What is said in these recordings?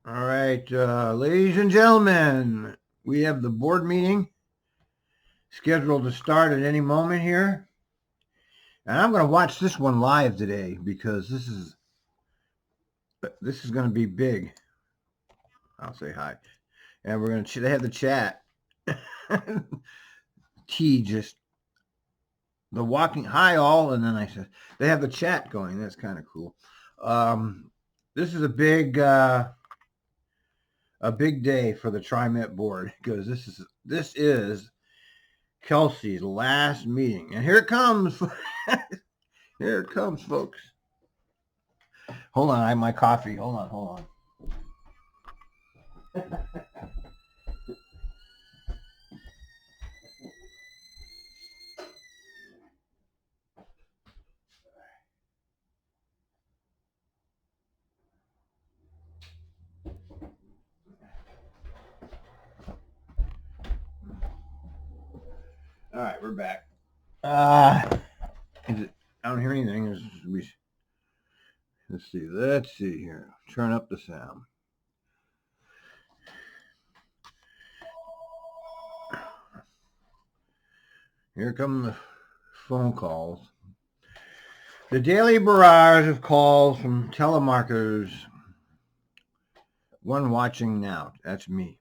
All right, ladies and gentlemen, we have the board meeting scheduled to start at any moment here. And I'm going to watch this one live today because this is going to be big. I'll say hi. And we're going to they have the chat. just the walking hi all, and then I said they have the chat going. That's kind of cool. This is a big day for the Trimet board because this is Kelsey's last meeting, and here it comes. Here it comes, folks. Hold on, I have my coffee. Hold on. All right, we're back. Is it? I don't hear anything. Let's see here. Turn up the sound. Here come the phone calls. The daily barrage of calls from telemarketers. One watching now. That's me.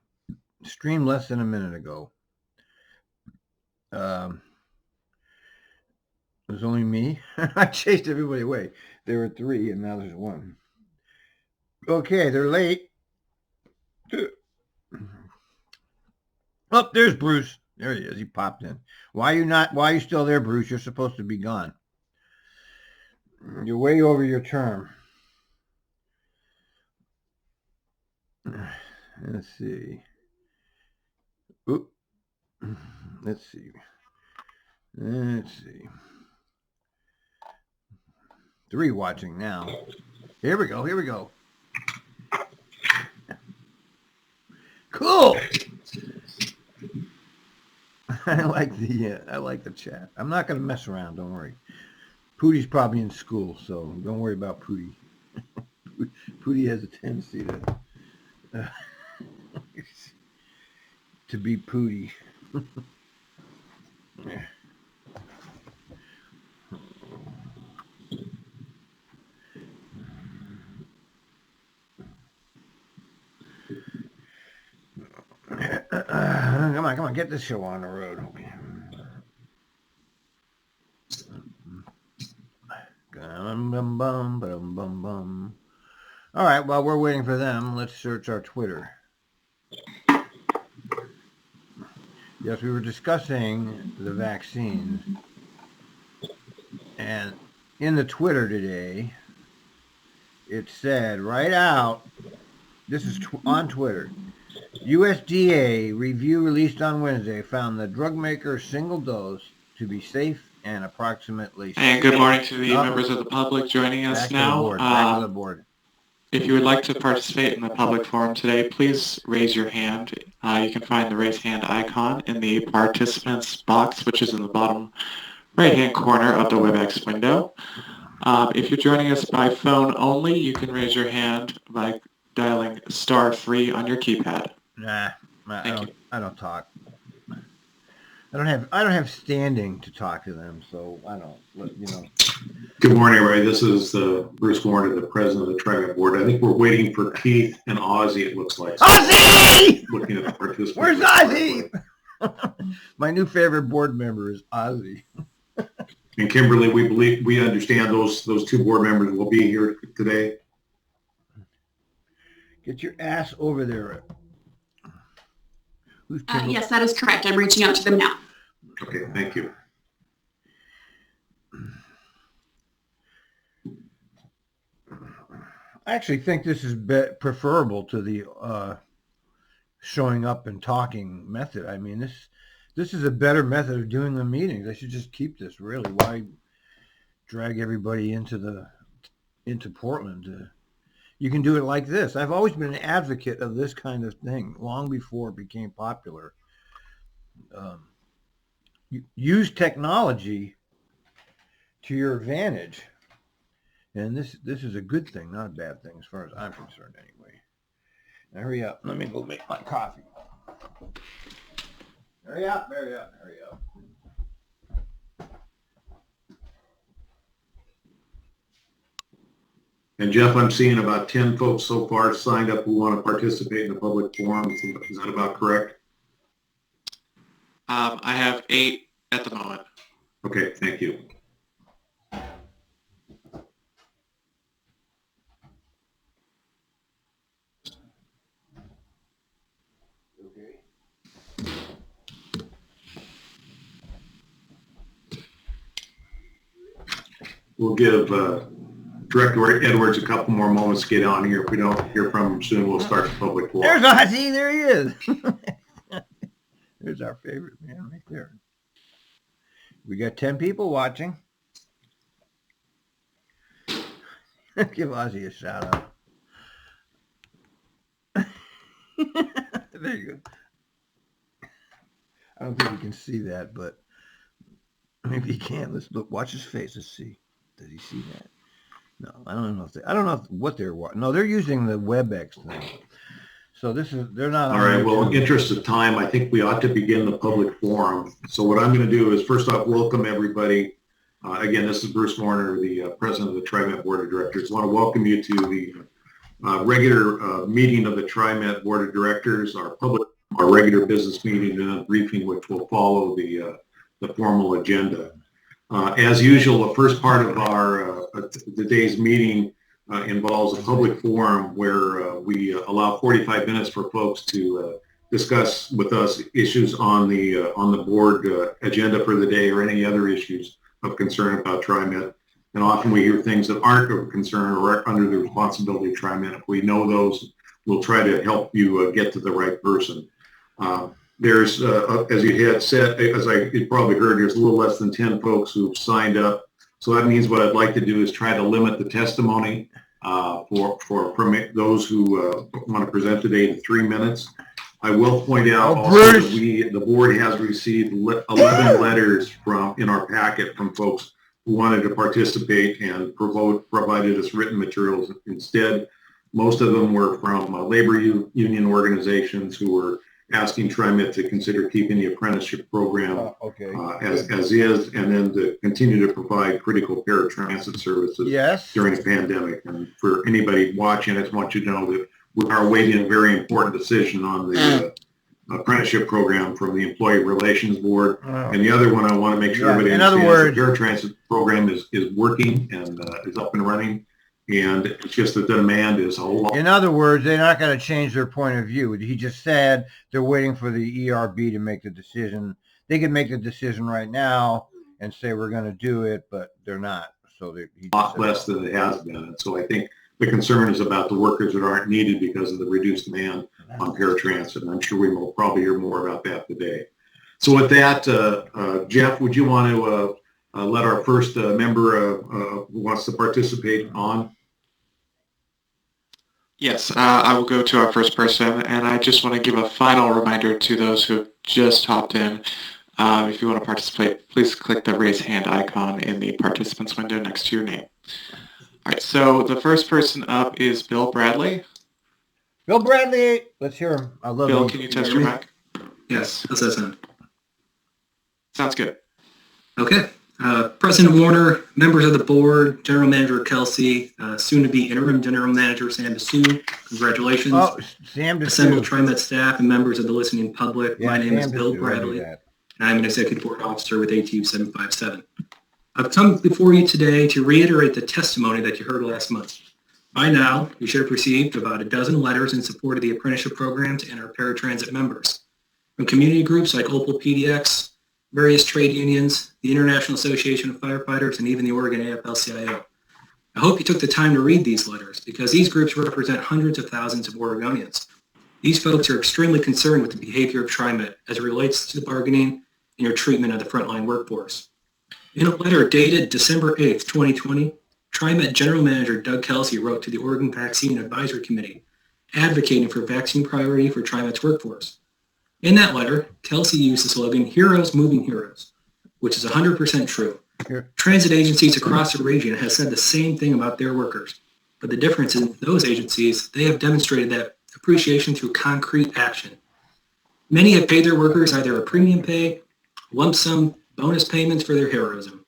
Streamed less than a minute ago. It was only me. I chased everybody away. There were 3, and now there's 1. Okay, they're late. Oh, there's Bruce. There he is. He popped in. Why are you still there, Bruce? You're supposed to be gone. You're way over your term. Let's see. Oop. Let's see. 3 watching now. Here we go. Cool. I like the chat. I'm not going to mess around. Don't worry. Pootie's probably in school, so don't worry about Pootie. Pootie has a tendency to be Pootie. Come on, get this show on the road. Okay. All right, while we're waiting for them, let's search our Twitter. Yes, we were discussing the vaccines. And in the Twitter today, it said right out, this is on Twitter, USDA review released on Wednesday found the drug maker's single dose to be safe and approximately... And good morning to the members of the public joining us now. Back to the board. If you would like to participate in the public forum today, please raise your hand. You can find the raise hand icon in the participants box, which is in the bottom right-hand corner of the WebEx window. If you're joining us by phone only, you can raise your hand by dialing *3 on your keypad. Nah, I don't talk. I don't have standing to talk to them, so I don't. Good morning, everybody. This is Bruce Warner, the president of the Trimet board. I think we're waiting for Keith and Ozzy. It looks like Ozzy. Looking at the participants. Where's Ozzy? My new favorite board member is Ozzy. And Kimberly, we understand those 2 board members will be here today. Get your ass over there. Yes, that is correct. I'm reaching out to them now. Okay, thank you. I actually think this is preferable to the showing up and talking method. I mean, this is a better method of doing the meetings. They should just keep this, really. Why drag everybody into Portland? You can do it like this. I've always been an advocate of this kind of thing, long before it became popular. Use technology to your advantage. And this is a good thing, not a bad thing, as far as I'm concerned, anyway. Hurry up. Let me go make my coffee. Hurry up, hurry up, hurry up. And Jeff, I'm seeing about 10 folks so far signed up who want to participate in the public forum. Is that about correct? I have 8 at the moment. Okay, thank you. We'll give Director Edwards a couple more moments to get on here. If we don't hear from him soon, we'll start the public forum. There's Ozzy. There he is. There's our favorite man right there. We got 10 people watching. Give Ozzy a shout out. There you go. I don't think you can see that, but maybe you can. Let's look. Watch his face. Let's see. Does he see that? No, I don't know if I don't know what they're watching. No, they're using the WebEx thing. So they're not. All right. Well, in interest of time, I think we ought to begin the public forum. So what I'm going to do is first off, welcome everybody. Again, this is Bruce Warner, the president of the Trimet Board of Directors. I want to welcome you to the regular meeting of the Trimet Board of Directors, our regular business meeting and a briefing, which will follow the formal agenda. As usual, the first part of our the day's meeting involves a public forum where we allow 45 minutes for folks to discuss with us issues on the board agenda for the day or any other issues of concern about Trimet. And often we hear things that aren't of concern or are under the responsibility of Trimet. If we know those, we'll try to help you get to the right person. There's, as you had said, as you probably heard, there's a little less than 10 folks who've signed up. So that means what I'd like to do is try to limit the testimony for those who want to present today to 3 minutes. I will point out also that the board has received 11 letters in our packet from folks who wanted to participate and provided us written materials instead. Most of them were from labor union organizations who were asking Trimet to consider keeping the apprenticeship program as is, and then to continue to provide critical paratransit services during the pandemic. And for anybody watching, I just want you to know that we are awaiting a very important decision on the apprenticeship program from the Employee Relations Board. And the other one I want to make sure everybody understands, the paratransit program is working and is up and running. And it's just that the demand is a whole lot. In other words, they're not going to change their point of view. He just said they're waiting for the ERB to make the decision. They can make the decision right now and say we're going to do it, but they're not. So a lot less than it has been. And so I think the concern is about the workers that aren't needed because of the reduced demand on paratransit. And I'm sure we will probably hear more about that today. So with that, Jeff, would you want to let our first member who wants to participate on? Yes, I will go to our first person, and I just want to give a final reminder to those who have just hopped in. If you want to participate, please click the raise hand icon in the participants window next to your name. All right, so the first person up is Bill Bradley. Bill Bradley, let's hear him. I love Bill, can you test your mic? Yes, how's that sound? Sounds good. Okay. President Warner, members of the board, General Manager Kelsey, soon-to-be interim General Manager Sam Bassoon, congratulations. Oh, Sam Assembled Trimet staff and members of the listening public. My name is Bill Bradley, and I'm an Executive Board Officer with ATU 757. I've come before you today to reiterate the testimony that you heard last month. By now, you should have received about a dozen letters in support of the apprenticeship program and our paratransit members. From community groups like Opal PDX, various trade unions, the International Association of Firefighters, and even the Oregon AFL-CIO. I hope you took the time to read these letters because these groups represent hundreds of thousands of Oregonians. These folks are extremely concerned with the behavior of Trimet as it relates to the bargaining and your treatment of the frontline workforce. In a letter dated December 8th, 2020, Trimet General Manager Doug Kelsey wrote to the Oregon Vaccine Advisory Committee advocating for vaccine priority for Trimet's workforce. In that letter, Kelsey used the slogan, "Heroes moving heroes," which is 100% true. Transit agencies across the region have said the same thing about their workers. But the difference in those agencies, they have demonstrated that appreciation through concrete action. Many have paid their workers either a premium pay, lump sum bonus payments for their heroism.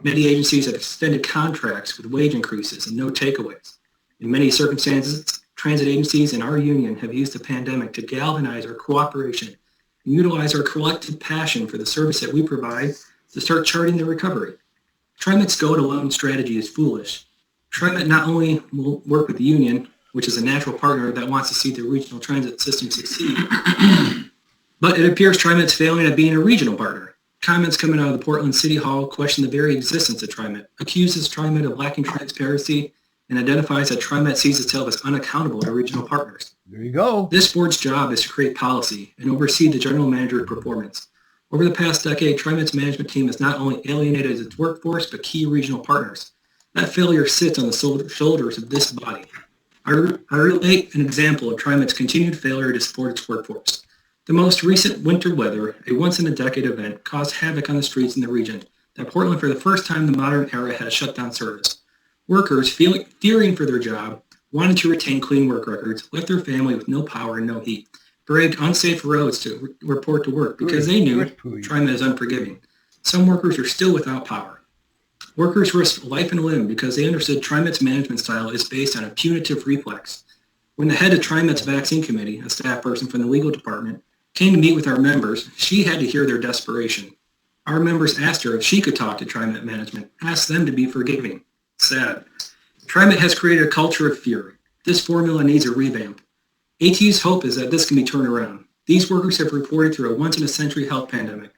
Many agencies have extended contracts with wage increases and no takeaways. In many circumstances, transit agencies and our union have used the pandemic to galvanize our cooperation and utilize our collective passion for the service that we provide to start charting the recovery. Trimet's go-it-alone strategy is foolish. Trimet not only will work with the union, which is a natural partner that wants to see the regional transit system succeed, but it appears Trimet's failing at being a regional partner. Comments coming out of the Portland City Hall question the very existence of Trimet, accuses Trimet of lacking transparency, and identifies that Trimet sees itself as unaccountable to regional partners. There you go. This board's job is to create policy and oversee the general manager performance. Over the past decade, Trimet's management team has not only alienated its workforce, but key regional partners. That failure sits on the shoulders of this body. I relate an example of Trimet's continued failure to support its workforce. The most recent winter weather, a once-in-a-decade event, caused havoc on the streets in the region that Portland, for the first time in the modern era, has shut down service. Workers, fearing for their job, wanted to retain clean work records, left their family with no power and no heat, braved unsafe roads to report to work because they knew Trimet is unforgiving. Some workers are still without power. Workers risked life and limb because they understood Trimet's management style is based on a punitive reflex. When the head of Trimet's vaccine committee, a staff person from the legal department, came to meet with our members, she had to hear their desperation. Our members asked her if she could talk to Trimet management, asked them to be forgiving. Sad. Trimet has created a culture of fear. This formula needs a revamp. ATU's hope is that this can be turned around. These workers have reported through a once-in-a-century health pandemic,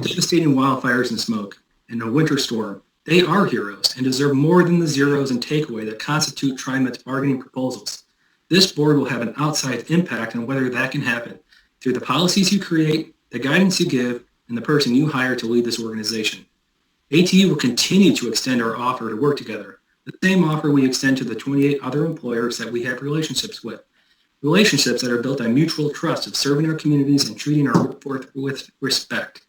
devastating wildfires and smoke, and a winter storm. They are heroes and deserve more than the zeros and takeaway that constitute Trimet's bargaining proposals. This board will have an outsized impact on whether that can happen through the policies you create, the guidance you give, and the person you hire to lead this organization. ATU will continue to extend our offer to work together, the same offer we extend to the 28 other employers that we have relationships with. Relationships that are built on mutual trust of serving our communities and treating our workforce with respect.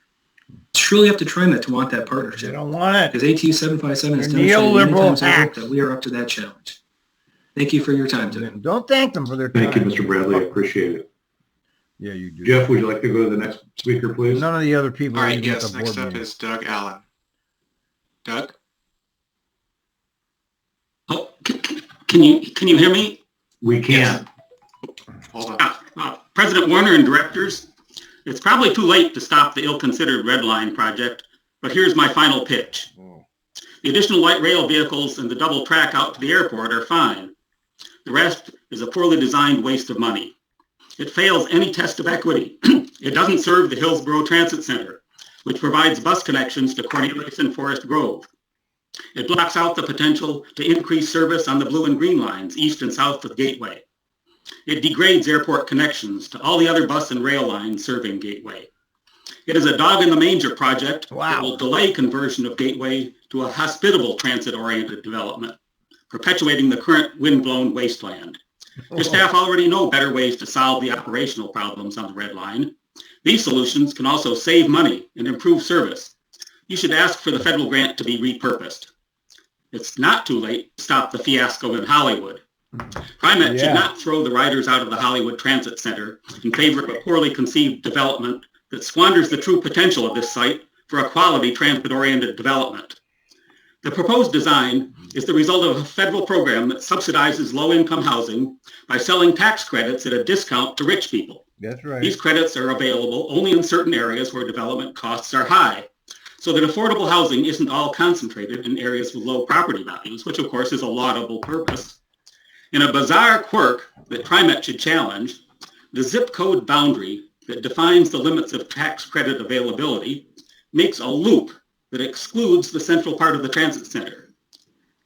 It's truly up to Trimet to want that partnership. They don't want it. Because ATU 757 has demonstrated many times over that we are up to that challenge. Thank you for your time today. Don't thank them for their time. Thank you, Mr. Bradley. I appreciate it. Yeah, you do. Jeff, would you like to go to the next speaker, please? None of the other people. All right, yes, next up is Doug Allen. Doug? Oh, can you hear me? We can. Hold on. President Warner and directors, it's probably too late to stop the ill-considered Red Line project, but here's my final pitch. The additional light rail vehicles and the double track out to the airport are fine. The rest is a poorly designed waste of money. It fails any test of equity. It doesn't serve the Hillsborough Transit Center, which provides bus connections to Cornelius and Forest Grove. It blocks out the potential to increase service on the blue and green lines east and south of Gateway. It degrades airport connections to all the other bus and rail lines serving Gateway. It is a dog-in-the-manger project that will delay conversion of Gateway to a hospitable transit-oriented development, perpetuating the current wind-blown wasteland. Your staff already know better ways to solve the operational problems on the Red Line. These solutions can also save money and improve service. You should ask for the federal grant to be repurposed. It's not too late to stop the fiasco in Hollywood. Trimet should not throw the riders out of the Hollywood Transit Center in favor of a poorly conceived development that squanders the true potential of this site for a quality transit-oriented development. The proposed design is the result of a federal program that subsidizes low-income housing by selling tax credits at a discount to rich people. That's right. These credits are available only in certain areas where development costs are high, so that affordable housing isn't all concentrated in areas with low property values, which of course is a laudable purpose. In a bizarre quirk that Trimet should challenge, the zip code boundary that defines the limits of tax credit availability makes a loop that excludes the central part of the transit center.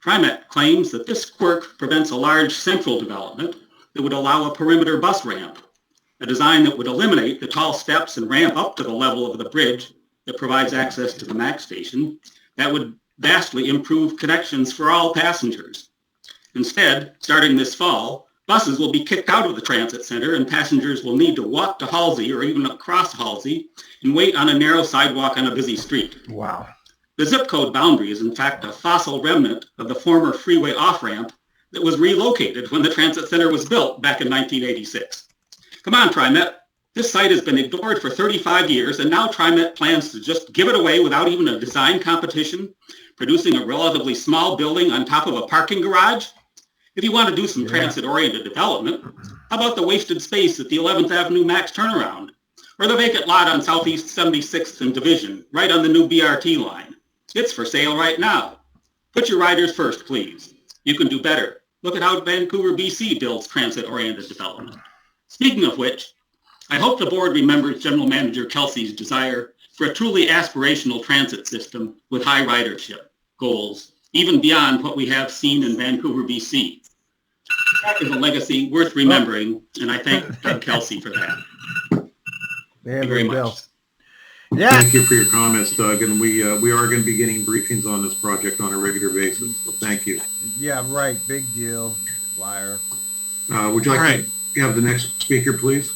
Trimet claims that this quirk prevents a large central development that would allow a perimeter bus ramp, a design that would eliminate the tall steps and ramp up to the level of the bridge that provides access to the MAX station. That would vastly improve connections for all passengers. Instead, starting this fall, buses will be kicked out of the transit center and passengers will need to walk to Halsey or even across Halsey and wait on a narrow sidewalk on a busy street. Wow. The zip code boundary is in fact a fossil remnant of the former freeway off-ramp that was relocated when the transit center was built back in 1986. Come on, Trimet. This site has been ignored for 35 years, and now Trimet plans to just give it away without even a design competition, producing a relatively small building on top of a parking garage. If you want to do some transit-oriented development, how about the wasted space at the 11th Avenue Max turnaround? Or the vacant lot on Southeast 76th and Division, right on the new BRT line? It's for sale right now. Put your riders first, please. You can do better. Look at how Vancouver, BC builds transit-oriented development. Speaking of which, I hope the board remembers General Manager Kelsey's desire for a truly aspirational transit system with high ridership goals, even beyond what we have seen in Vancouver, BC. That is a legacy worth remembering, and I thank Doug Kelsey for that. Thank you very much. Yeah. Thank you for your comments, Doug, and we are going to be getting briefings on this project on a regular basis, so thank you. Yeah, right. Big deal, liar. Would you like to have the next speaker, please?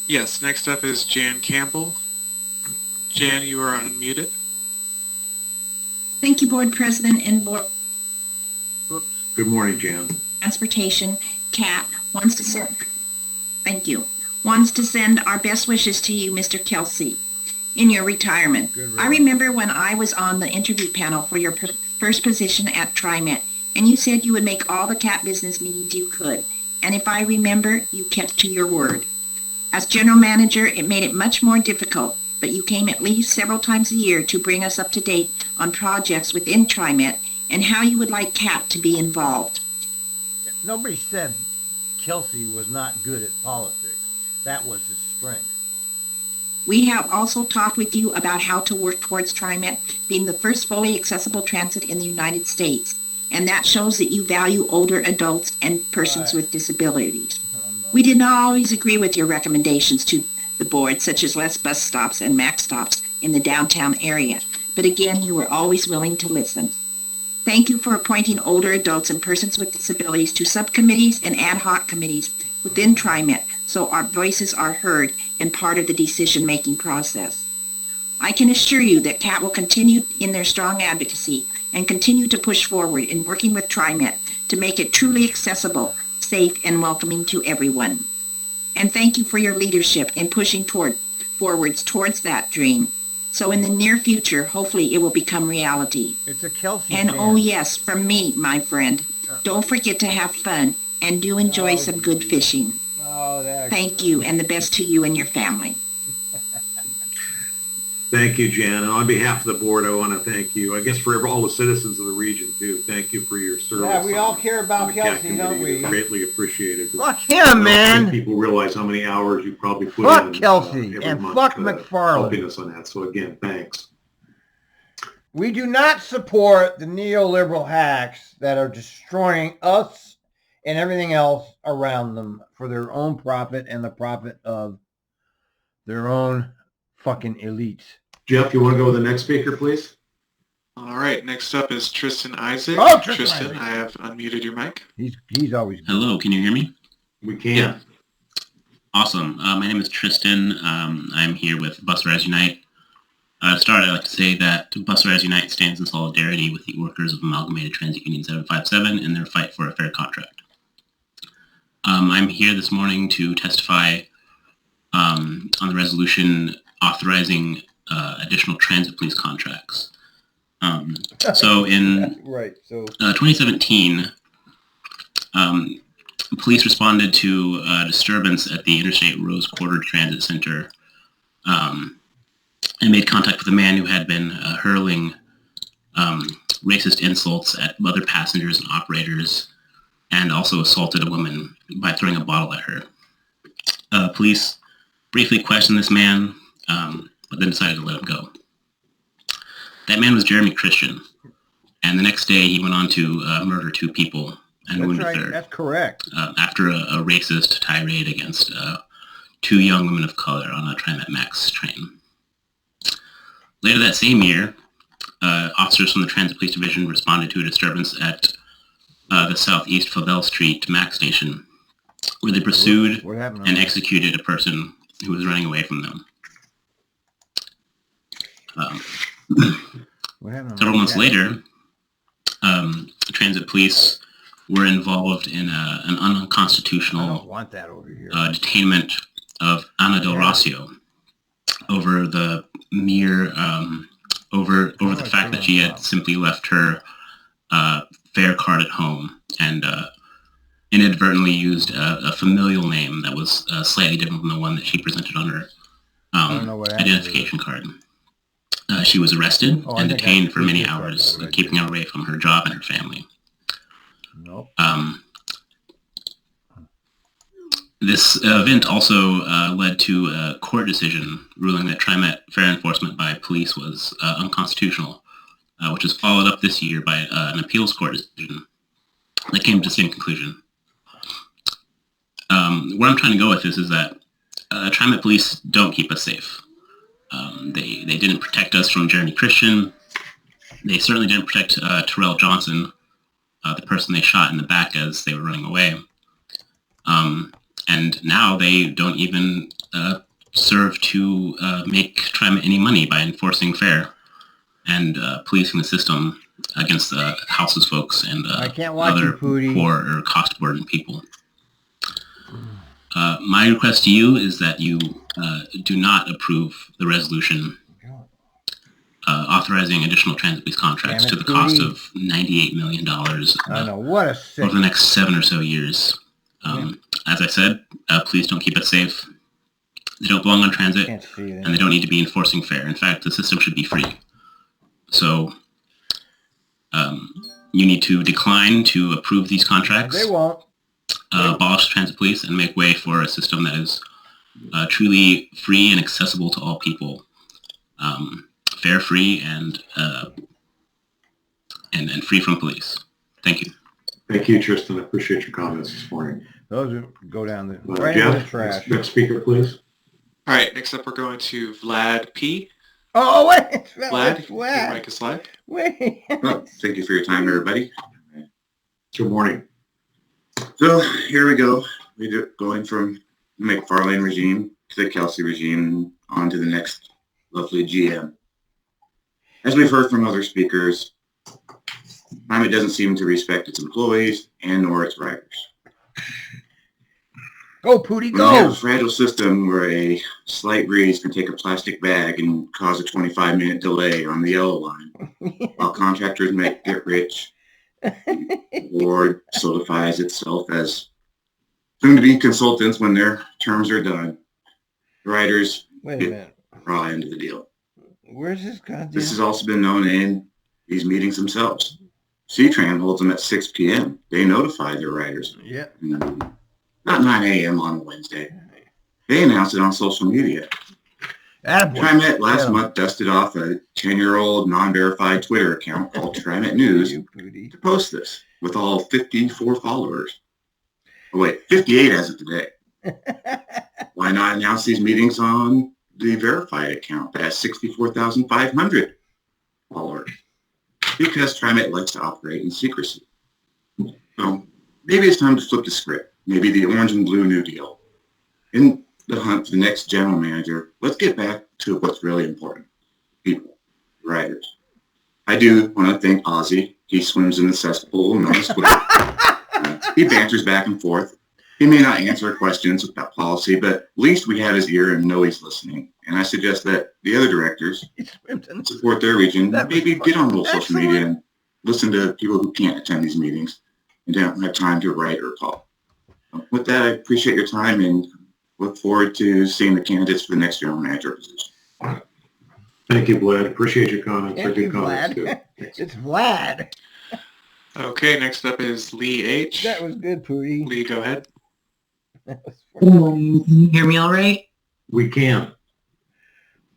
Yes, next up is Jan Campbell. Jan, you are unmuted. Thank you, Board President and Board Good morning, Jan. Transportation. Kat wants to send, thank you, wants to send our best wishes to you, Mr. Kelsey, in your retirement. I remember when I was on the interview panel for your first position at Trimet, and you said you would make all the Cat business meetings you could. And if I remember, you kept to your word. As general manager, it made it much more difficult, but you came at least several times a year to bring us up to date on projects within Trimet and how you would like Cat to be involved. Nobody said Kelsey was not good at politics. That was his strength. We have also talked with you about how to work towards Trimet being the first fully accessible transit in the United States, and that shows that you value older adults and persons with disabilities. We did not always agree with your recommendations to the board, such as less bus stops and max stops in the downtown area, but again, you were always willing to listen. Thank you for appointing older adults and persons with disabilities to subcommittees and ad hoc committees within Trimet so our voices are heard and part of the decision-making process. I can assure you that CAT will continue in their strong advocacy and continue to push forward in working with Trimet to make it truly accessible, safe, and welcoming to everyone. And thank you for your leadership in pushing forwards towards that dream. So in the near future, hopefully it will become reality. It's a Kelsey And fan. oh yes, from me, my friend, don't forget to have fun and do enjoy some good fishing. Thank you, and the best to you and your family. Thank you, Jan. And on behalf of the board, I want to thank you, I guess for all the citizens of the region, too. Thank you for your service. Yeah, we all on- care on about the CAT Kelsey, don't committee. we? It's greatly appreciated. Fuck I him, don't man. think people realize how many hours you probably put Fuck in. Kelsey every and month, fuck McFarland. helping us on that. So again, thanks. We do not support the neoliberal hacks that are destroying us and everything else around them for their own profit and the profit of their own fucking elites. Jeff, you want to go with the next speaker, please? All right, next up is Tristan Isaac. Oh, Tristan Isaac. I have unmuted your mic. He's always good. Hello, can you hear me? We can. Yeah. Awesome. My name is Tristan. I'm here with Bus Riders Unite. To start, I'd like to say that Bus Riders Unite stands in solidarity with the workers of Amalgamated Transit Union 757 in their fight for a fair contract. I'm here this morning to testify on the resolution authorizing additional transit police contracts. So in Right. So 2017, police responded to a disturbance at the Interstate Rose Quarter Transit Center and made contact with a man who had been hurling racist insults at other passengers and operators, and also assaulted a woman by throwing a bottle at her. Police briefly questioned this man, but then decided to let him go. That man was Jeremy Christian, and the next day he went on to murder 2 people and wounded a third. That's correct. After a racist tirade against 2 young women of color on a Trimet Max train. Later that same year, officers from the Transit Police Division responded to a disturbance at the Southeast Favell Street Max station, where they pursued and executed a person who was running away from them. Several months later, Transit Police were involved in an I don't unconstitutional want that over here. detainment of Ana del Rocio over the mere over the fact that she had simply left her fare card at home and inadvertently used a familial name that was slightly different from the one that she presented on her identification card. She was arrested and detained for many hours, keeping her away from her job and her family. Nope. This event also led to a court decision ruling that Trimet fare enforcement by police was unconstitutional, which was followed up this year by an appeals court decision that came to the same conclusion. Where I'm trying to go with this is that Trimet police don't keep us safe. They didn't protect us from Jeremy Christian. They certainly didn't protect Terrell Johnson, the person they shot in the back as they were running away. And now they don't even serve to make Trimet any money by enforcing fare and policing the system against the houseless folks and other poor or cost-burdened people. My request to you is that you do not approve the resolution authorizing additional transit police contracts to the cost of $98 million over the next 7 or so years. As I said, police don't keep us safe. They don't belong on transit, and they don't need to be enforcing fare. In fact, the system should be free. So you need to decline to approve these contracts. They won't. Abolish transit police and make way for a system that is truly free and accessible to all people, fare-free and free from police. Thank you. Thank you, Tristan. I appreciate your comments this morning. Those go down the Jeff, trash. Next speaker, please. All right, next up we're going to Vlad P. Oh, wait. Vlad, your mic is live. Wait. Well, thank you for your time, everybody. Good morning. So here we go. We're going from the McFarlane regime to the Kelsey regime on to the next lovely GM. As we've heard from other speakers, Trimet doesn't seem to respect its employees and nor its riders. Go, Pootie, When we have go. a fragile system where a slight breeze can take a plastic bag and cause a 25-minute delay on the yellow line, while contractors get rich, or solidifies itself as soon-to-be consultants when their terms are done, the riders Wait a minute. raw end of the deal. Where's this goddamn? This has also been known in these meetings themselves. C-Tran holds them at 6 p.m. They notify their riders. Yeah. Not 9 a.m. on Wednesday. They announce it on social media. Trimet last month dusted off a 10-year-old non-verified Twitter account called Trimet News to post this with all 54 followers. Oh, wait, 58 as of today. Why not announce these meetings on the verified account that has 64,500 followers? Because Trimet likes to operate in secrecy. So maybe it's time to flip the script. Maybe the orange and blue New Deal. In the hunt for the next general manager, let's get back to what's really important. People, riders. I do want to thank Ozzy. He swims in the cesspool known as Twitter. He banters back and forth. He may not answer questions about policy, but at least we have his ear and know he's listening. And I suggest that the other directors support their region. Maybe get on little social media and listen to people who can't attend these meetings and don't have time to write or call. With that, I appreciate your time and look forward to seeing the candidates for the next general manager position. Thank you, Vlad. Appreciate your comments. Thank They're you, good comments, too. Vlad. It's Vlad. Okay, next up is Lee H. That was good, Pootie. Lee, go ahead. Good morning. Can you hear me all right? We can.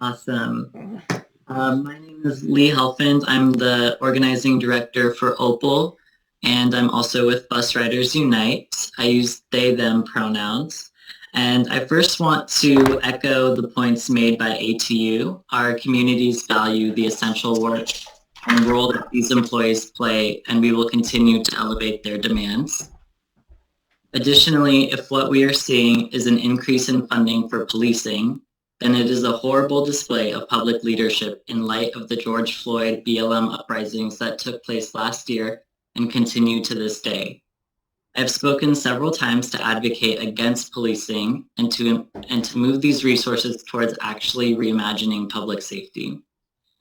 Awesome. My name is Lee Helfand. I'm the organizing director for Opal, and I'm also with Bus Riders Unite. I use they, them pronouns. And I first want to echo the points made by ATU. Our communities value the essential work and role that these employees play, and we will continue to elevate their demands. Additionally, if what we are seeing is an increase in funding for policing, then it is a horrible display of public leadership in light of the George Floyd BLM uprisings that took place last year and continue to this day. I've spoken several times to advocate against policing and to move these resources towards actually reimagining public safety.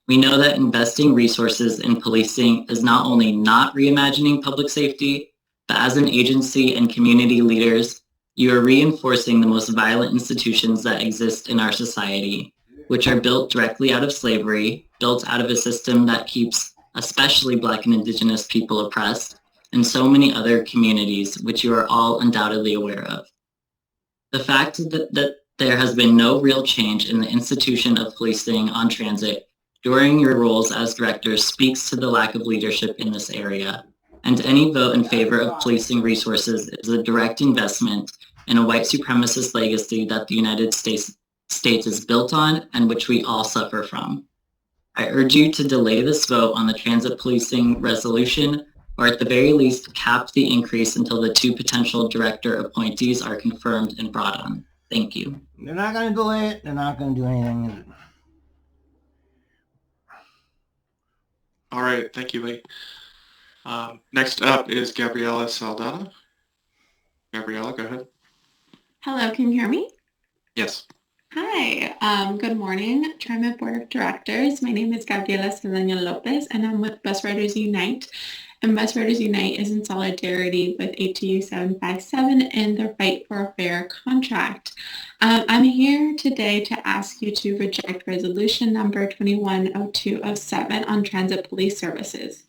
We know that investing resources in policing is not only not reimagining public safety, but as an agency and community leaders, you are reinforcing the most violent institutions that exist in our society, which are built directly out of slavery, built out of a system that keeps especially Black and Indigenous people oppressed, and so many other communities, which you are all undoubtedly aware of. The fact that there has been no real change in the institution of policing on transit during your roles as directors speaks to the lack of leadership in this area, and any vote in favor of policing resources is a direct investment in a white supremacist legacy that the United States is built on and which we all suffer from. I urge you to delay this vote on the transit policing resolution, or at the very least cap the increase until the 2 potential director appointees are confirmed and brought on. Thank you. They're not going to delay it. They're not going to do anything. All right, thank you, Lee. Next up is Gabriela Saldana. Gabriela, go ahead. Hello, can you hear me? Yes. Hi, good morning, Trimet Board of Directors. My name is Gabriela Saldana Lopez, and I'm with Bus Riders Unite. And Bus Riders Unite is in solidarity with ATU 757 and their fight for a fair contract. I'm here today to ask you to reject resolution number 210207 on transit police services.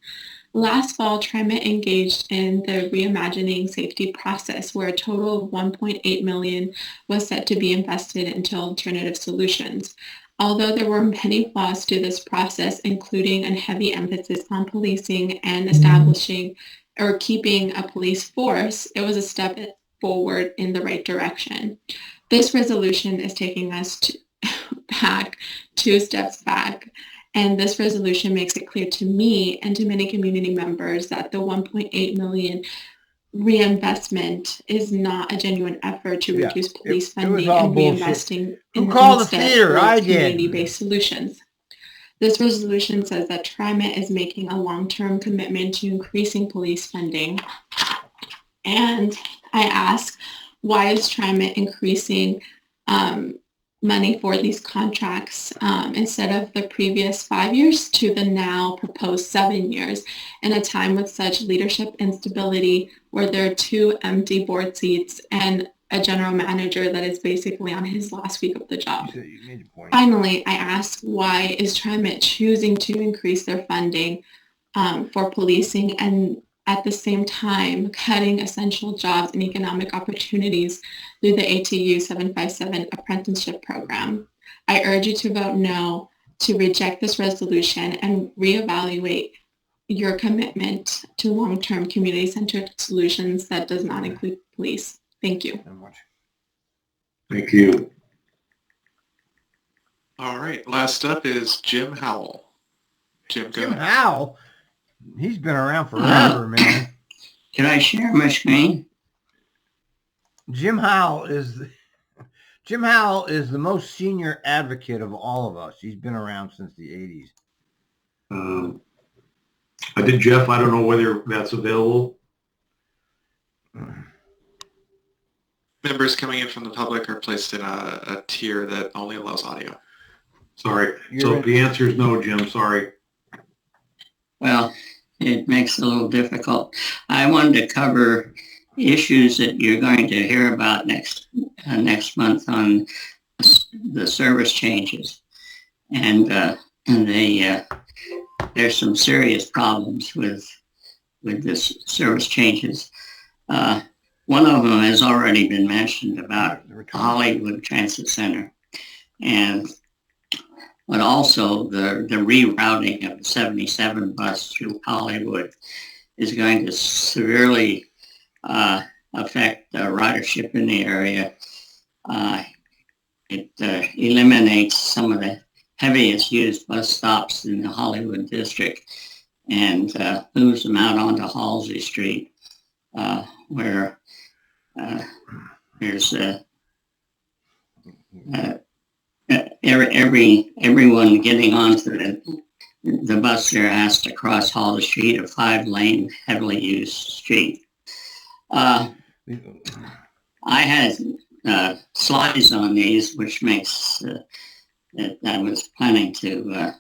Last fall, Trimet engaged in the reimagining safety process where a total of $1.8 million was set to be invested into alternative solutions. Although there were many flaws to this process, including a heavy emphasis on policing and establishing or keeping a police force, it was a step forward in the right direction. This resolution is taking us back 2 steps back. And this resolution makes it clear to me and to many community members that the $1.8 million reinvestment is not a genuine effort to reduce police funding and reinvesting in community-based solutions. This resolution says that Trimet is making a long-term commitment to increasing police funding. And I ask, why is Trimet increasing money for these contracts instead of the previous 5 years to the now proposed 7 years in a time with such leadership instability where there are 2 empty board seats and a general manager that is basically on his last week of the job. Finally, I ask, why is Trimet choosing to increase their funding for policing and at the same time cutting essential jobs and economic opportunities through the ATU 757 apprenticeship program? I urge you to vote no to reject this resolution and reevaluate your commitment to long-term community-centered solutions that does not include police. Thank you. Thank you. All right, last up is Jim Howell. Jim, go ahead. Howell? He's been around forever, man. Can I share my screen? Jim Howell is the most senior advocate of all of us. He's been around since the 80s. I did, Jeff. I don't know whether that's available. Members coming in from the public are placed in a tier that only allows audio. Sorry. So the answer is no, Jim. Sorry. Well, it makes it a little difficult. I wanted to cover issues that you're going to hear about next month on the service changes, and there's some serious problems with this service changes. One of them has already been mentioned about Hollywood Transit Center, but also the rerouting of the 77 bus through Hollywood is going to severely affect ridership in the area. It eliminates some of the heaviest used bus stops in the Hollywood district and moves them out onto Halsey Street, where there's everyone getting onto the bus there has to cross Halsey Street, a 5-lane heavily used street. I had slides on these, which makes that I was planning to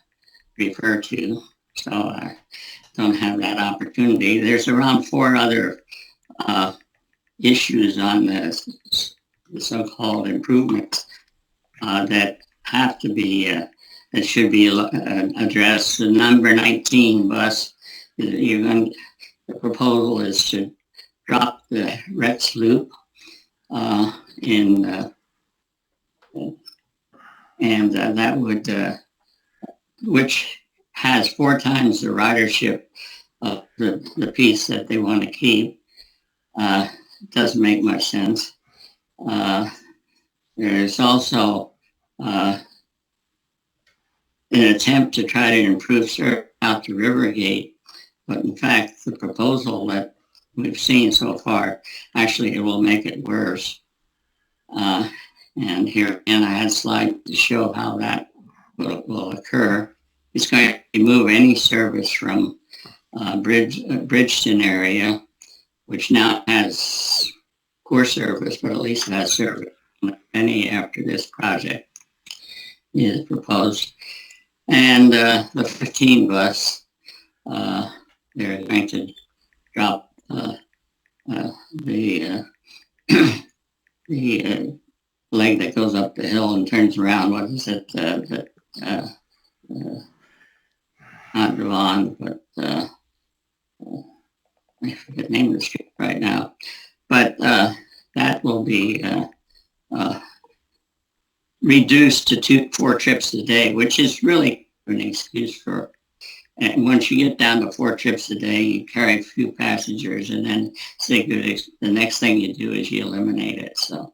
refer to, so I don't have that opportunity. There's around 4 other issues on the so-called improvements that have to be, that should be addressed. The number 19 bus, the proposal is to drop the Rex Loop and that would, which has 4 times the ridership of the piece that they want to keep. Doesn't make much sense. There's also an attempt to try to improve service out to Rivergate, but in fact, the proposal that we've seen so far, actually it will make it worse. And here again, I had slides to show how that will occur. It's going to remove any service from Bridgeton area, which now has poor service, but at least it has service. Any after this project is proposed. And the 15 bus, they're going to drop the leg that goes up the hill and turns around. What is it? Not Devon, but I forget the name of the street right now. But that will be reduced to 4 trips a day, which is really an excuse for. And once you get down to 4 trips a day, you carry a few passengers, and then the next thing you do is you eliminate it. So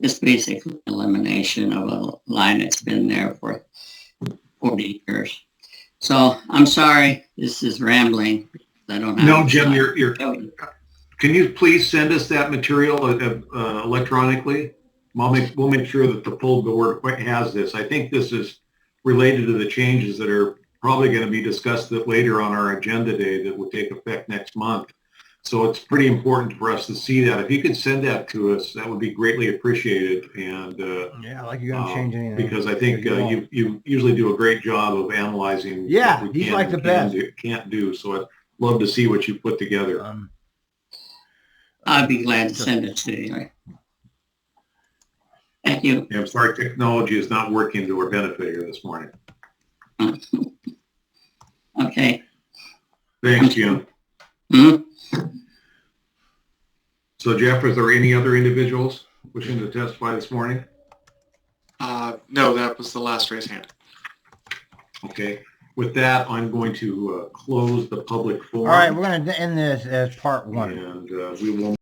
it's basically elimination of a line that's been there for 40 years. So I'm sorry, this is rambling. I don't have. No, Jim, you're. Can you please send us that material electronically? We'll make sure that the full board has this. I think this is related to the changes that are probably going to be discussed later on our agenda day that will take effect next month. So it's pretty important for us to see that. If you could send that to us, that would be greatly appreciated. And yeah, like you're going to change anything. Because I think you usually do a great job of analyzing. Yeah, what we he's like the best. Can't do. So I'd love to see what you put together. I'd be glad to send it to you. Thank you. I'm sorry, technology is not working to our benefit here this morning. Okay. Thanks, Jim. Mm-hmm. So, Jeff, is there any other individuals wishing to testify this morning? No, that was the last raised hand. Okay. With that, I'm going to close the public forum. All right, we're going to end this as part 1. And we will